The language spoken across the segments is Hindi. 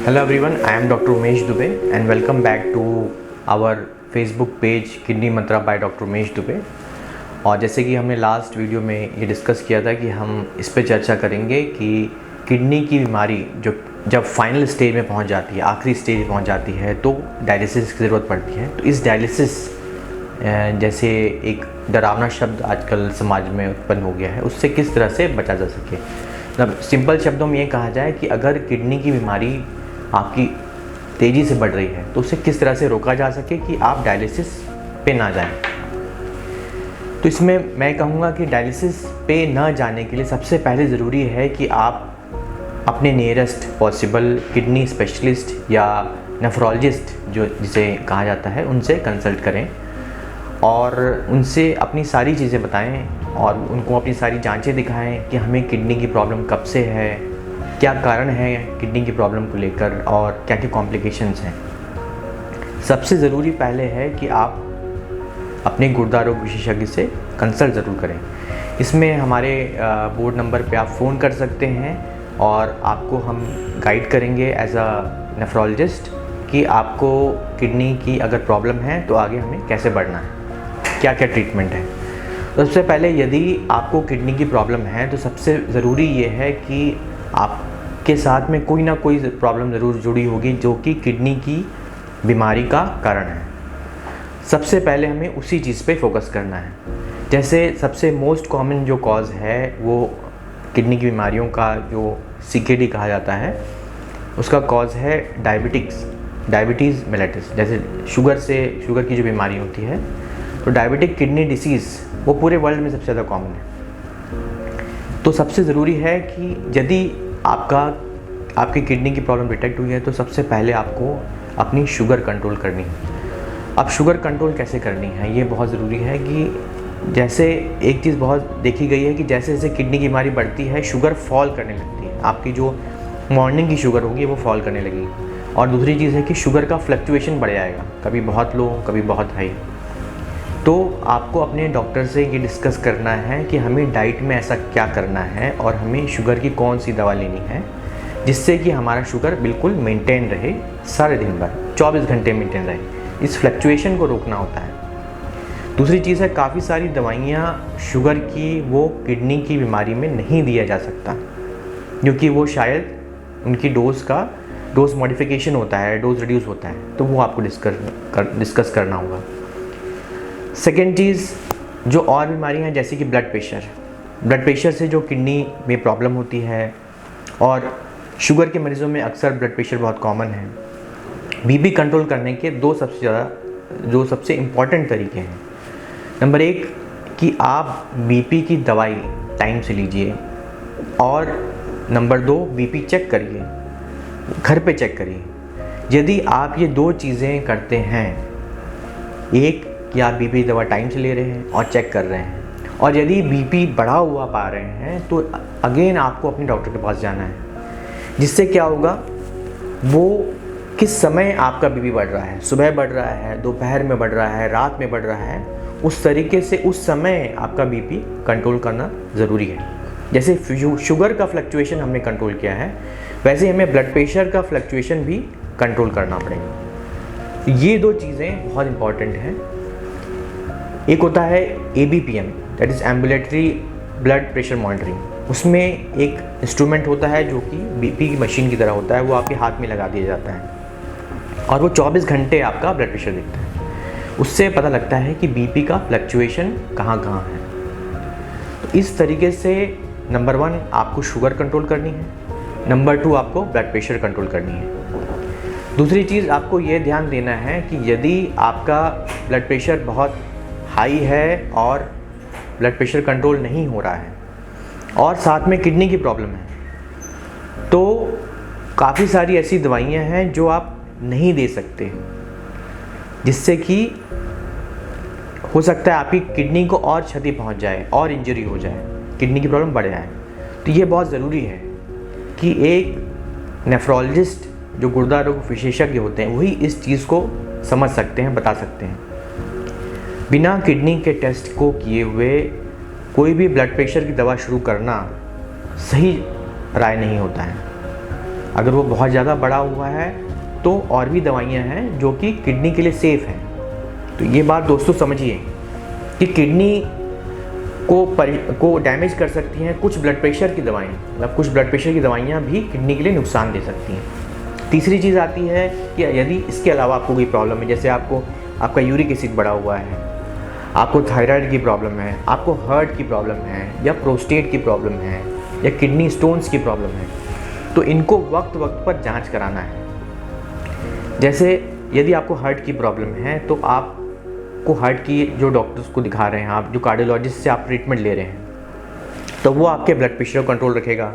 Hello everyone, I am Dr. Umesh Dubey and welcome back to our Facebook page kidney Mantra by doctor Umesh Dubey. और जैसे कि हमने लास्ट वीडियो में ये डिस्कस किया था कि हम इस पे चर्चा करेंगे कि किडनी की बीमारी जो जब फाइनल स्टेज में पहुंच जाती है, आखिरी स्टेज में पहुंच जाती है, तो डायलिसिस की ज़रूरत पड़ती है। तो इस डायलिसिस जैसे एक डरावना शब्द आजकल समाज में उत्पन्न हो गया है, उससे किस तरह से बचा जा सके। मतलब सिंपल शब्दों में ये कहा जाए कि अगर किडनी की बीमारी आपकी तेज़ी से बढ़ रही है तो उसे किस तरह से रोका जा सके कि आप डायलिसिस पे ना जाएं। तो इसमें मैं कहूँगा कि डायलिसिस पे ना जाने के लिए सबसे पहले ज़रूरी है कि आप अपने नियरेस्ट पॉसिबल किडनी स्पेशलिस्ट या नेफ्रोलॉजिस्ट जो जिसे कहा जाता है उनसे कंसल्ट करें और उनसे अपनी सारी चीज़ें बताएं और उनको अपनी सारी जांचें दिखाएं कि हमें किडनी की प्रॉब्लम कब से है, क्या कारण है किडनी की प्रॉब्लम को लेकर और क्या क्या कॉम्प्लिकेशंस हैं। सबसे ज़रूरी पहले है कि आप अपने गुर्दा रोग विशेषज्ञ से कंसल्ट ज़रूर करें। इसमें हमारे बोर्ड नंबर पे आप फ़ोन कर सकते हैं और आपको हम गाइड करेंगे एज अ नेफ्रोलॉजिस्ट कि आपको किडनी की अगर प्रॉब्लम है तो आगे हमें कैसे बढ़ना है, क्या क्या ट्रीटमेंट है। सबसे पहले यदि आपको किडनी की प्रॉब्लम है तो सबसे ज़रूरी ये है कि आपके साथ में कोई ना कोई प्रॉब्लम ज़रूर जुड़ी होगी जो कि किडनी की बीमारी का कारण है। सबसे पहले हमें उसी चीज़ पे फोकस करना है। जैसे सबसे मोस्ट कॉमन जो कॉज़ है वो किडनी की बीमारियों का जो CKD कहा जाता है, उसका कॉज़ है डायबिटीज़ मेलिटस। जैसे शुगर की जो बीमारी होती है तो डायबिटिक किडनी डिसीज़ वो पूरे वर्ल्ड में सबसे ज़्यादा कॉमन है। तो सबसे ज़रूरी है कि यदि आपकी किडनी की प्रॉब्लम डिटेक्ट हुई है तो सबसे पहले आपको अपनी शुगर कंट्रोल करनी है। अब शुगर कंट्रोल कैसे करनी है ये बहुत ज़रूरी है कि जैसे एक चीज़ बहुत देखी गई है कि जैसे जैसे किडनी की बीमारी बढ़ती है शुगर फॉल करने लगती है। आपकी जो मॉर्निंग की शुगर होगी वो फॉल करने लगेगी। और दूसरी चीज़ है कि शुगर का फ्लक्चुएशन बढ़ जाएगा, कभी बहुत लो कभी बहुत हाई। तो आपको अपने डॉक्टर से ये डिस्कस करना है कि हमें डाइट में ऐसा क्या करना है और हमें शुगर की कौन सी दवा लेनी है जिससे कि हमारा शुगर बिल्कुल मेंटेन रहे, सारे दिन भर 24 घंटे मेंटेन रहे। इस फ्लक्चुएशन को रोकना होता है। दूसरी चीज़ है काफ़ी सारी दवाइयाँ शुगर की वो किडनी की बीमारी में नहीं दिया जा सकता क्योंकि वो शायद उनकी डोज मॉडिफिकेशन होता है, डोज रिड्यूस होता है, तो वो आपको डिस्कस करना होगा। सेकेंड चीज़ जो और बीमारियां हैं जैसे कि ब्लड प्रेशर से जो किडनी में प्रॉब्लम होती है और शुगर के मरीज़ों में अक्सर ब्लड प्रेशर बहुत कॉमन है। बीपी कंट्रोल करने के दो सबसे इम्पॉर्टेंट तरीके हैं। नंबर 1 कि आप बीपी की दवाई टाइम से लीजिए और नंबर 2 बीपी चेक करिए, घर पे चेक करिए। यदि आप ये दो चीज़ें करते हैं, एक कि आप बीपी दवा टाइम से ले रहे हैं और चेक कर रहे हैं, और यदि बीपी बढ़ा हुआ पा रहे हैं तो अगेन आपको अपने डॉक्टर के पास जाना है। जिससे क्या होगा, वो किस समय आपका बीपी बढ़ रहा है, सुबह बढ़ रहा है, दोपहर में बढ़ रहा है, रात में बढ़ रहा है, उस तरीके से उस समय आपका बीपी कंट्रोल करना ज़रूरी है। जैसे शुगर का फ्लक्चुएशन हमने कंट्रोल किया है वैसे हमें ब्लड प्रेशर का फ्लक्चुएशन भी कंट्रोल करना पड़ेगा। ये दो चीज़ें बहुत इंपॉर्टेंट हैं। एक होता है ABPM, that is ambulatory blood pressure monitoring. उसमें एक इंस्ट्रूमेंट होता है जो कि BP की मशीन की तरह होता है, वो आपके हाथ में लगा दिया जाता है और वो 24 घंटे आपका ब्लड प्रेशर देखता है। उससे पता लगता है कि BP का फ्लक्चुएशन कहाँ है। तो इस तरीके से नंबर 1 आपको शुगर कंट्रोल करनी है, नंबर 2 आपको ब्लड प्रेशर कंट्रोल करनी है। दूसरी चीज़ आपको ये ध्यान देना है कि यदि आपका ब्लड प्रेशर बहुत हाई है और ब्लड प्रेशर कंट्रोल नहीं हो रहा है और साथ में किडनी की प्रॉब्लम है, तो काफ़ी सारी ऐसी दवाइयाँ हैं जो आप नहीं दे सकते, जिससे कि हो सकता है आपकी किडनी को और क्षति पहुंच जाए और इंजरी हो जाए, किडनी की प्रॉब्लम बढ़ जाए। तो ये बहुत ज़रूरी है कि एक नेफ्रोलॉजिस्ट जो गुर्दा रोग विशेषज्ञ होते हैं वही इस चीज़ को समझ सकते हैं, बता सकते हैं। बिना किडनी के टेस्ट को किए हुए कोई भी ब्लड प्रेशर की दवा शुरू करना सही राय नहीं होता है। अगर वो बहुत ज़्यादा बड़ा हुआ है तो और भी दवाइयाँ हैं जो कि किडनी के लिए सेफ़ हैं। तो ये बात दोस्तों समझिए कि किडनी को डैमेज कर सकती हैं कुछ ब्लड प्रेशर की दवाएं, मतलब कुछ ब्लड प्रेशर की दवाइयाँ भी किडनी के लिए नुकसान दे सकती हैं। तीसरी चीज़ आती है कि यदि इसके अलावा आपको कोई प्रॉब्लम है, जैसे आपका यूरिक एसिड बढ़ा हुआ है, आपको थायराइड की प्रॉब्लम है, आपको हार्ट की प्रॉब्लम है, या प्रोस्टेट की प्रॉब्लम है, या किडनी स्टोन्स की प्रॉब्लम है, तो इनको वक्त वक्त पर जांच कराना है। जैसे यदि आपको हार्ट की प्रॉब्लम है तो आपको हार्ट की जो डॉक्टर्स को दिखा रहे हैं, आप जो कार्डियोलॉजिस्ट से आप ट्रीटमेंट ले रहे हैं, तो वो आपके ब्लड प्रेशर को कंट्रोल रखेगा।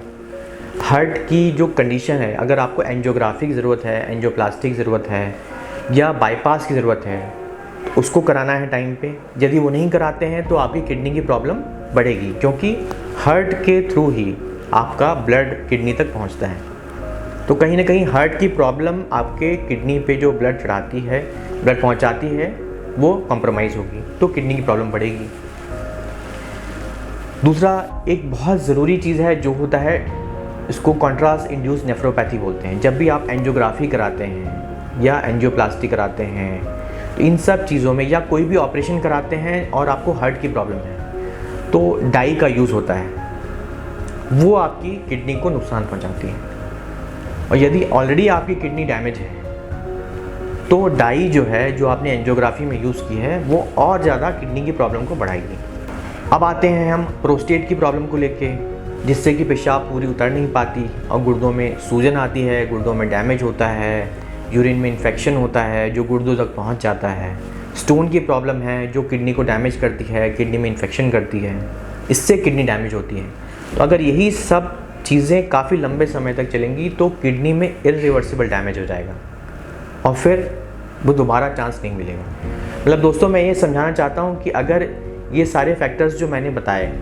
हार्ट की जो कंडीशन है, अगर आपको एंजियोग्राफी की ज़रूरत है, एंजियोप्लास्टी की ज़रूरत है, या बाईपास की ज़रूरत है, तो उसको कराना है टाइम पे। यदि वो नहीं कराते हैं तो आपकी किडनी की प्रॉब्लम बढ़ेगी, क्योंकि हार्ट के थ्रू ही आपका ब्लड किडनी तक पहुंचता है। तो कहीं ना कहीं हार्ट की प्रॉब्लम आपके किडनी पे जो ब्लड चढ़ाती है, ब्लड पहुंचाती है, वो कॉम्प्रोमाइज़ होगी, तो किडनी की प्रॉब्लम बढ़ेगी। दूसरा एक बहुत ज़रूरी चीज़ है जो होता है, इसको कॉन्ट्रास्ट इंड्यूस नेफ्रोपैथी बोलते हैं। जब भी आप एंजियोग्राफी कराते हैं या एंजियोप्लास्टी कराते हैं, तो इन सब चीज़ों में, या कोई भी ऑपरेशन कराते हैं और आपको हार्ट की प्रॉब्लम है, तो डाई का यूज़ होता है, वो आपकी किडनी को नुकसान पहुंचाती है। और यदि ऑलरेडी आपकी किडनी डैमेज है तो डाई जो है, जो आपने एंजियोग्राफी में यूज़ की है, वो और ज़्यादा किडनी की प्रॉब्लम को बढ़ाएगी। अब आते हैं हम प्रोस्टेट की प्रॉब्लम को लेके, जिससे कि पेशाब पूरी उतर नहीं पाती और गुर्दों में सूजन आती है, गुर्दों में डैमेज होता है, यूरिन में इन्फेक्शन होता है जो गुर्दों तक पहुंच जाता है। स्टोन की प्रॉब्लम है जो किडनी को डैमेज करती है, किडनी में इन्फेक्शन करती है, इससे किडनी डैमेज होती है। तो अगर यही सब चीज़ें काफ़ी लंबे समय तक चलेंगी तो किडनी में इरिवर्सिबल डैमेज हो जाएगा और फिर वो दोबारा चांस नहीं मिलेगा। मतलब दोस्तों, मैं ये समझाना चाहता हूँ कि अगर ये सारे फैक्टर्स जो मैंने बताए,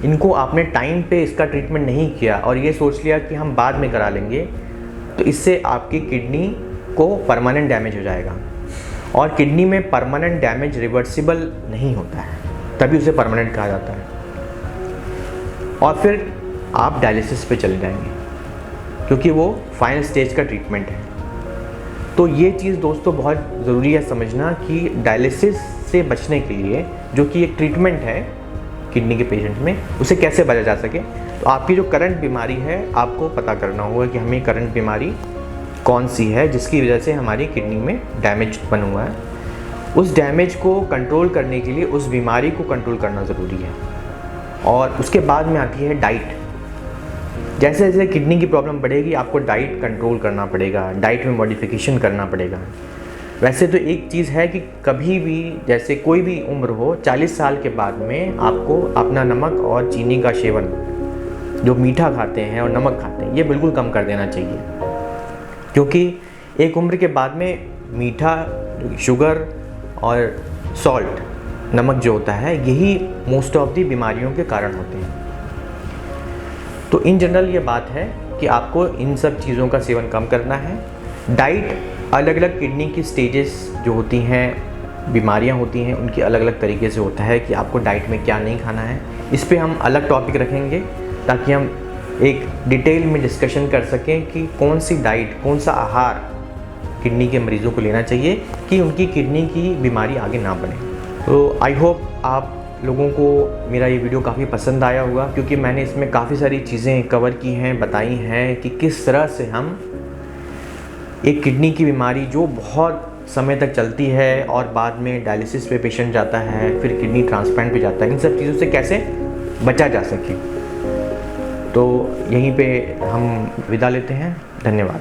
इनको आपने टाइम पे इसका ट्रीटमेंट नहीं किया और ये सोच लिया कि हम बाद में करा लेंगे, तो इससे आपकी किडनी को परमानेंट डैमेज हो जाएगा। और किडनी में परमानेंट डैमेज रिवर्सिबल नहीं होता है, तभी उसे परमानेंट कहा जाता है। और फिर आप डायलिसिस पे चले जाएंगे, क्योंकि वो फाइनल स्टेज का ट्रीटमेंट है। तो ये चीज़ दोस्तों बहुत ज़रूरी है समझना कि डायलिसिस से बचने के लिए, जो कि एक ट्रीटमेंट है किडनी के पेशेंट में, उसे कैसे बचा जा सके। तो आपकी जो करंट बीमारी है, आपको पता करना होगा कि हमें करंट बीमारी कौन सी है जिसकी वजह से हमारी किडनी में डैमेज बना हुआ है। उस डैमेज को कंट्रोल करने के लिए उस बीमारी को कंट्रोल करना ज़रूरी है। और उसके बाद में आती है डाइट। जैसे जैसे किडनी की प्रॉब्लम बढ़ेगी, आपको डाइट कंट्रोल करना पड़ेगा, डाइट में मॉडिफिकेशन करना पड़ेगा। वैसे तो एक चीज़ है कि कभी भी, जैसे कोई भी उम्र हो, 40 साल के बाद में आपको अपना नमक और चीनी का सेवन, जो मीठा खाते हैं और नमक खाते हैं, ये बिल्कुल कम कर देना चाहिए। क्योंकि एक उम्र के बाद में मीठा, शुगर और सॉल्ट, नमक जो होता है, यही मोस्ट ऑफ दी बीमारियों के कारण होते हैं। तो इन जनरल ये बात है कि आपको इन सब चीज़ों का सेवन कम करना है। डाइट, अलग अलग किडनी की स्टेजेस जो होती हैं, बीमारियां होती हैं, उनकी अलग अलग तरीके से होता है कि आपको डाइट में क्या नहीं खाना है। इस पे हम अलग टॉपिक रखेंगे ताकि हम एक डिटेल में डिस्कशन कर सकें कि कौन सी डाइट, कौन सा आहार किडनी के मरीज़ों को लेना चाहिए कि उनकी किडनी की बीमारी आगे ना बढ़े। तो आई होप आप लोगों को मेरा ये वीडियो काफ़ी पसंद आया होगा, क्योंकि मैंने इसमें काफ़ी सारी चीज़ें कवर की हैं, बताई हैं कि किस तरह से हम एक किडनी की बीमारी जो बहुत समय तक चलती है और बाद में डायलिसिस पे पेशेंट जाता है, फिर किडनी ट्रांसप्लांट पे जाता है, इन सब चीज़ों से कैसे बचा जा सके। तो यहीं पे हम विदा लेते हैं। धन्यवाद।